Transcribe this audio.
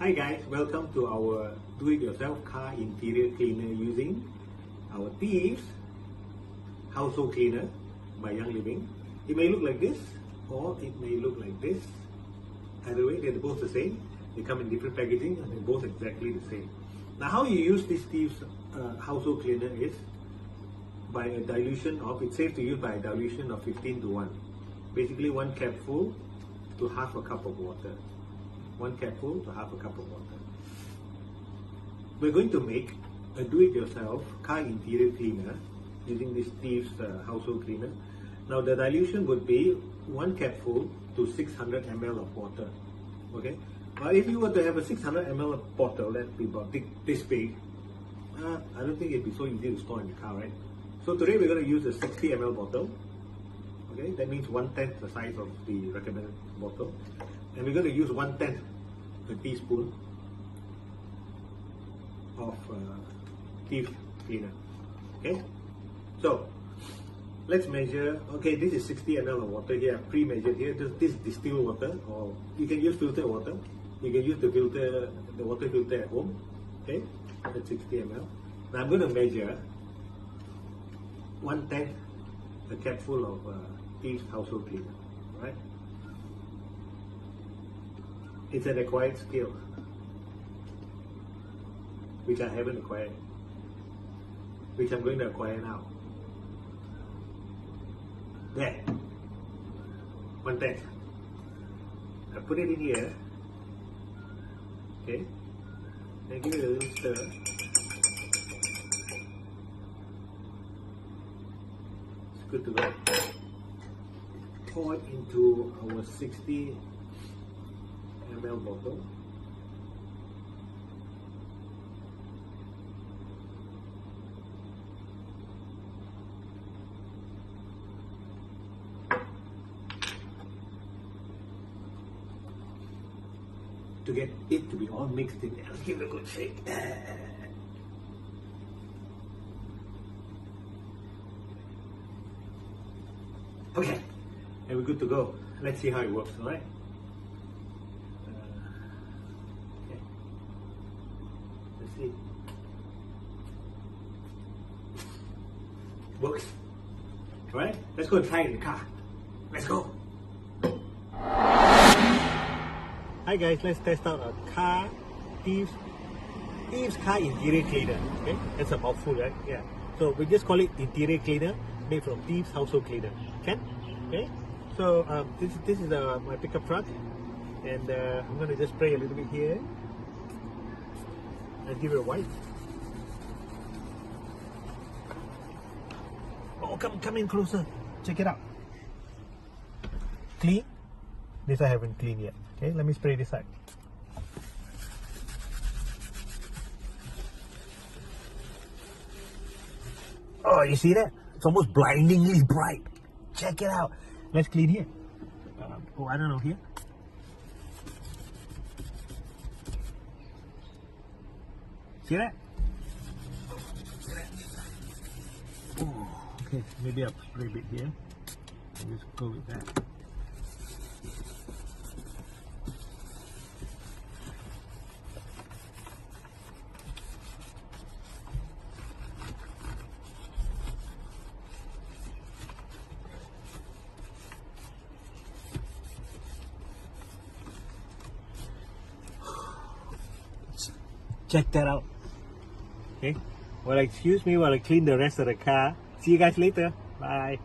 Hi guys, welcome to our do-it-yourself car interior cleaner using our Thieves household cleaner by Young Living. It may look like this or it may look like this. Either way, they're both the same. They come in different packaging and they're both exactly the same. Now how you use this Thieves household cleaner is by a dilution of, it's safe to use by a dilution of 15 to 1. Basically 1 capful to half a cup of water. 1 capful to half a cup of water. We're going to make a do-it-yourself car interior cleaner using this Thieves household cleaner. Now the dilution would be 1 capful to 600 ml of water. Okay. But if you were to have a 600 ml bottle, that'd be about this big. I don't think it'd be so easy to store in the car, right? So today we're going to use a 60 ml bottle. Okay, that means 1/10 the size of the recommended bottle, and we're going to use 1/10 a teaspoon of Thieves cleaner. Okay, so let's measure. Okay, this is 60 ml of water here, pre-measured here. This is distilled water, or you can use filtered water. You can use the water filter at home. Okay, that's 60 ml. Now I'm going to measure 1/10 a capful of Thieves household cleaner. Alright? It's an acquired skill, which I haven't acquired, which I'm going to acquire now. There, 1/10. I put it in here. Okay, and give it a little stir. It's good to go. Pour it into our 60 ml bottle. To get it to be all mixed in there, let's give it a good shake. Okay, and we're good to go. Let's see how it works, alright? Okay. Let's see. Works. Alright, let's go and try it in the car. Let's go. Hi guys, let's test out a Thieves car interior cleaner. Okay, that's a mouthful, right? Yeah. So we just call it interior cleaner, made from Thieves household cleaner. Can? Okay. So this is my pickup truck, and I'm gonna just spray a little bit here and give it a wipe. Oh, come in closer. Check it out. Clean. This I haven't cleaned yet. Okay, let me spray this side. Oh, you see that? It's almost blindingly bright. Check it out. Let's clean here. I don't know, here. See that? Oh, okay, maybe I'll spray a bit here. I'll just go with that. Check that out. Okay. Well, excuse me while I clean the rest of the car. See you guys later. Bye.